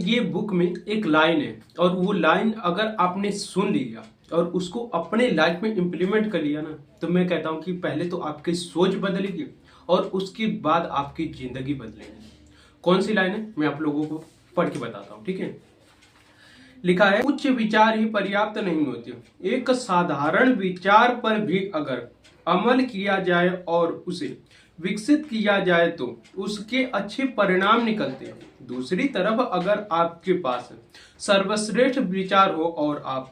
ये बुक में एक लाइन है और वो लाइन अगर आपने सुन लिया और उसको अपने लाइफ में इम्प्लीमेंट कर लिया ना, तो मैं कहता हूँ कि पहले तो आपकी सोच बदलेगी और उसके बाद आपकी जिंदगी बदलेगी। कौन सी लाइन है मैं आप लोगों को पढ़ के बताता हूँ, ठीक है। लिखा है, उच्च विचार ही पर्याप्त नहीं होते, एक साधारण विचार पर भी अगर अमल किया जाए और उसे विकसित किया जाए तो उसके अच्छे परिणाम निकलते हैं। दूसरी तरफ अगर आपके पास सर्वश्रेष्ठ विचार हो और आप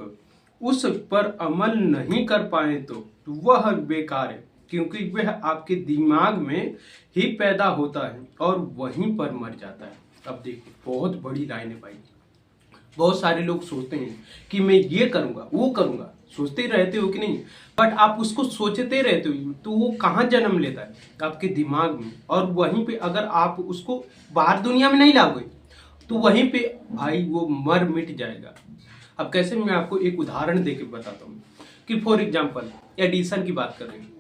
उस पर अमल नहीं कर पाए तो वह बेकार है, क्योंकि वह आपके दिमाग में ही पैदा होता है और वहीं पर मर जाता है। अब देखिए, बहुत बड़ी लाइन है भाई। बहुत सारे लोग सोचते हैं कि मैं ये करूंगा वो करूंगा, सोचते रहते हो कि नहीं, बट आप उसको सोचते रहते हो तो वो कहाँ जन्म लेता है, आपके दिमाग में। और वहीं पे अगर आप उसको बाहर दुनिया में नहीं लाओगे तो वहीं पे भाई वो मर मिट जाएगा। अब कैसे, मैं आपको एक उदाहरण देके बताता हूँ कि फॉर एग्जाम्पल एडिसन की बात कर रहे हैं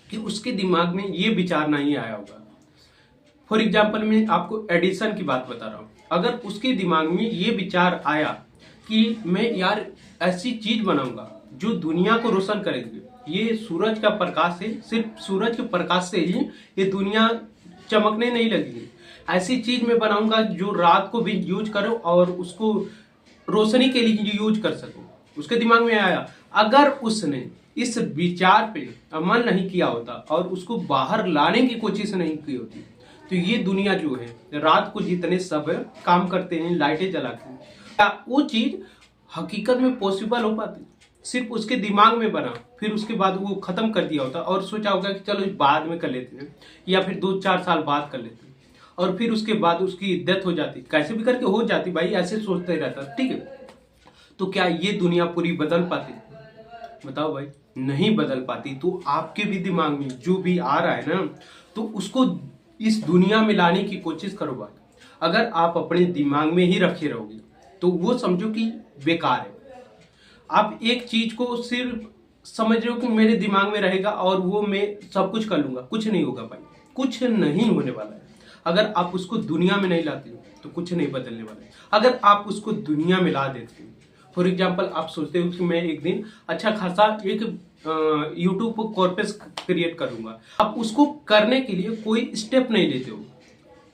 कि उसके दिमाग में ये विचार नहीं आया होगा। फॉर एग्जाम्पल मैं आपको एडिसन की बात बता रहा हूँ, अगर उसके दिमाग में ये विचार आया कि मैं यार ऐसी चीज बनाऊंगा जो दुनिया को रोशन करेगी, ये सूरज का प्रकाश है, सिर्फ सूरज के प्रकाश से ही ये दुनिया चमकने नहीं लगेगी, ऐसी चीज मैं बनाऊंगा जो रात को भी यूज करो और उसको रोशनी के लिए यूज कर सको। उसके दिमाग में आया, अगर उसने इस विचार पे अमल नहीं किया होता और उसको बाहर लाने की कोशिश नहीं की होती तो ये दुनिया जो है, रात को जितने सब काम करते हैं, लाइटें जलाते हैं, क्या वो चीज हकीकत में पॉसिबल हो पाती? सिर्फ उसके दिमाग में बना, फिर उसके बाद वो खत्म कर दिया होता और सोचा होगा कि चलो बाद में कर लेते हैं या फिर 2-4 साल बाद कर लेते हैं, और फिर उसके बाद उसकी डेथ हो जाती, कैसे भी करके हो जाती भाई, ऐसे सोचते रहता, ठीक है। तो क्या ये दुनिया पूरी बदल पाती? बताओ भाई, नहीं बदल पाती। तो आपके भी दिमाग में जो भी आ रहा है ना, तो उसको इस दुनिया में लाने की कोशिश करो भाई। अगर आप अपने दिमाग में ही रखे रहोगे तो वो समझो कि बेकार है। आप एक चीज को सिर्फ समझ रहे हो कि मेरे दिमाग में रहेगा और वो मैं सब कुछ कर लूंगा, कुछ नहीं होगा भाई, कुछ नहीं होने वाला है। अगर आप उसको दुनिया में नहीं लाते हो तो कुछ नहीं बदलने वाला है। अगर आप उसको दुनिया में ला देते हो, फॉर एग्जाम्पल आप सोचते हो कि मैं एक दिन अच्छा खासा एक यूट्यूब पर कॉर्पस क्रिएट करूंगा, आप उसको करने के लिए कोई स्टेप नहीं लेते हो,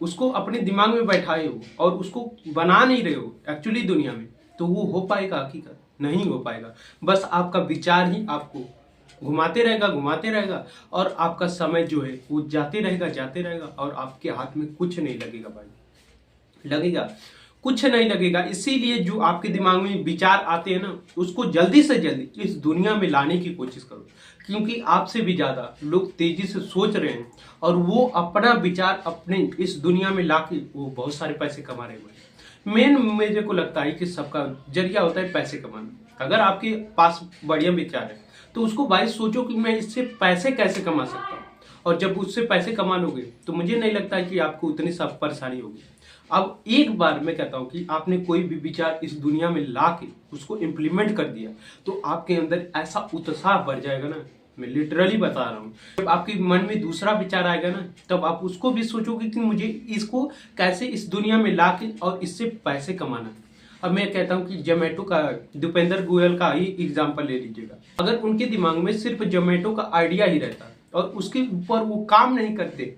उसको अपने दिमाग में बैठाए हो और उसको बना नहीं रहे हो एक्चुअली दुनिया में, तो वो हो पाएगा? हकीकत नहीं हो पाएगा। बस आपका विचार ही आपको घुमाते रहेगा और आपका समय जो है वो जाते रहेगा और आपके हाथ में कुछ नहीं लगेगा भाई, लगेगा कुछ नहीं लगेगा। इसीलिए जो आपके दिमाग में विचार आते हैं ना, उसको जल्दी से जल्दी इस दुनिया में लाने की कोशिश करो, क्योंकि आपसे भी ज्यादा लोग तेजी से सोच रहे हैं और वो अपना विचार अपने इस दुनिया में लाके वो बहुत सारे पैसे कमा रहे हैं। मेन मुझे को लगता है कि सबका जरिया होता है पैसे कमाना। अगर आपके पास बढ़िया विचार है तो उसको भाई सोचो कि मैं इससे पैसे कैसे कमा सकता हूँ, और जब उससे पैसे कमा लोगे तो मुझे नहीं लगता है कि आपको उतनी सब परेशानी होगी। अब एक बार मैं कहता हूं कि आपने कोई भी विचार इस दुनिया में ला के उसको इम्प्लीमेंट कर दिया तो आपके अंदर ऐसा उत्साह बढ़ जाएगा ना, मैं लिटरली बता रहा हूं। जब आपके मन में दूसरा विचार आएगा ना, तब आप उसको भी सोचोगे कि मुझे इसको कैसे इस दुनिया में ला के और इससे पैसे कमाना। अब मैं कहता हूं कि जोमेटो का दीपेंद्र गोयल का ही एग्जाम्पल ले लीजिएगा। अगर उनके दिमाग में सिर्फ जोमेटो का आइडिया ही रहता और उसके ऊपर वो काम नहीं करते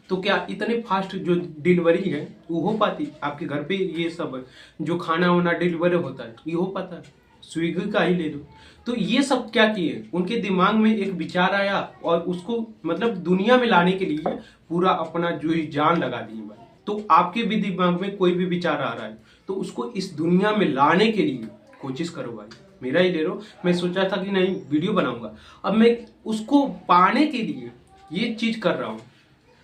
तो क्या इतने फास्ट जो डिलीवरी है वो हो पाती? आपके घर पे ये सब जो खाना वाना डिलीवरी होता है ये हो पाता है? स्विगी का ही ले लो। तो ये सब क्या किए, उनके दिमाग में एक विचार आया और उसको मतलब दुनिया में लाने के लिए पूरा अपना जो ही जान लगा दी भाई। तो आपके भी दिमाग में कोई भी विचार आ रहा है तो उसको इस दुनिया में लाने के लिए कोशिश करो भाई। मेरा ही ले लो, मैं सोचा था कि नहीं वीडियो बनाऊंगा, अब मैं उसको पाने के लिए ये चीज कर रहा हूँ।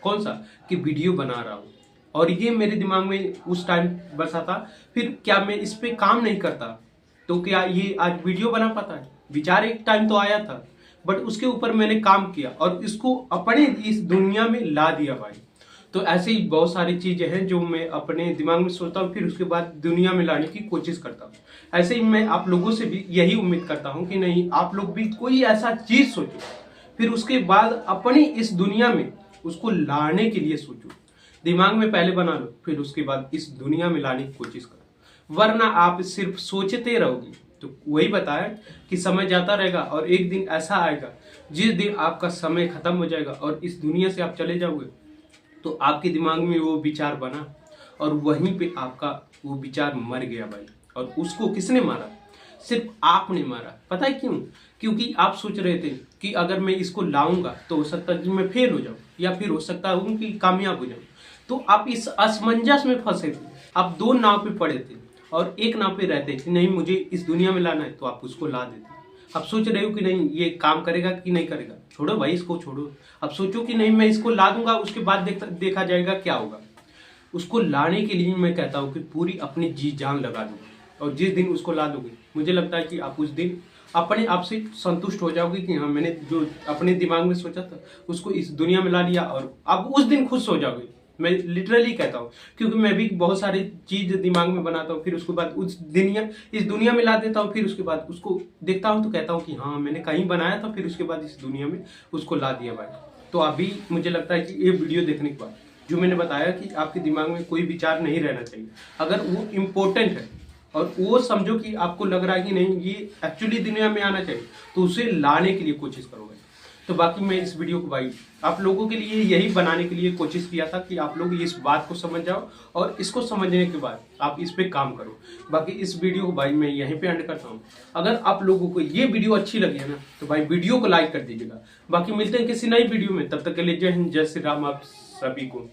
कौन सा कि वीडियो बना रहा हूँ, और ये मेरे दिमाग में उस टाइम बसा था। फिर क्या मैं इस पे काम नहीं करता तो क्या ये आज वीडियो बना पाता है? विचार एक टाइम तो आया था बट उसके ऊपर मैंने काम किया और इसको अपने इस दुनिया में ला दिया भाई। तो ऐसे ही बहुत सारी चीजें हैं जो मैं अपने दिमाग में सोचता हूँ, फिर उसके बाद दुनिया में लाने की कोशिश करता हूँ। ऐसे ही मैं आप लोगों से भी यही उम्मीद करता हूँ कि नहीं आप लोग भी कोई ऐसा चीज सोचो, फिर उसके बाद अपनी इस दुनिया में उसको लाने के लिए सोचो। दिमाग में पहले बना लो, फिर उसके बाद इस दुनिया में लाने की कोशिश करो। वरना आप सिर्फ सोचते रहोगे। तो वही बताया कि समय जाता रहेगा और एक दिन ऐसा आएगा जिस दिन आपका समय खत्म हो जाएगा और इस दुनिया से आप चले जाओगे, तो आपके दिमाग में वो विचार बना और वहीं पे आपका वो विचार मर गया भाई। और उसको किसने मारा? सिर्फ आपने मारा। पता है क्यों? क्योंकि आप सोच रहे थे कि अगर मैं इसको लाऊंगा तो हो सकता है कि मैं फेल हो जाऊं, या फिर हो सकता है कि कामयाब हो जाऊं। तो आप इस असमंजस में फंसे थे। आप दो नाव पे पड़े थे और एक नाव पे रहते कि नहीं मुझे इस दुनिया में लाना है, तो आप उसको ला देते। अब सोच रहे हो कि नहीं ये काम करेगा कि नहीं करेगा, छोड़ो भाई इसको छोड़ो। अब सोचो कि नहीं मैं इसको ला दूंगा, उसके बाद देखा जाएगा क्या होगा। उसको लाने के लिए मैं कहता हूँ कि पूरी अपनी जी जान लगा दो, और जिस दिन उसको ला दोगे मुझे लगता है कि आप उस दिन अपने आप से संतुष्ट हो जाओगे कि हाँ मैंने जो अपने दिमाग में सोचा था उसको इस दुनिया में ला लिया, और आप उस दिन खुश हो जाओगे। मैं लिटरली कहता हूँ, क्योंकि मैं भी बहुत सारी चीज दिमाग में बनाता हूँ, फिर उसके बाद इस दुनिया में ला देता हूँ, फिर उसके बाद उसको देखता हूँ तो कहता हूँ कि हाँ मैंने कहीं बनाया था, फिर उसके बाद इस दुनिया में उसको ला दिया भाई। तो अभी मुझे लगता है कि ये वीडियो देखने के बाद जो मैंने बताया कि आपके दिमाग में कोई विचार नहीं रहना चाहिए, अगर वो इम्पोर्टेंट है और वो समझो कि आपको लग रहा है कि नहीं ये एक्चुअली दुनिया में आना चाहिए, तो उसे लाने के लिए कोशिश करोगे। तो बाकी मैं इस वीडियो को भाई आप लोगों के लिए यही बनाने के लिए कोशिश किया था कि आप लोग इस बात को समझ जाओ और इसको समझने के बाद आप इस पे काम करो। बाकी इस वीडियो को भाई मैं यहीं पे एंड करता हूँ। अगर आप लोगों को ये वीडियो अच्छी लगी है ना तो भाई वीडियो को लाइक कर दीजिएगा। बाकी मिलते हैं किसी नई वीडियो में, तब तक के लिए जय हिंद जय श्री राम आप सभी को।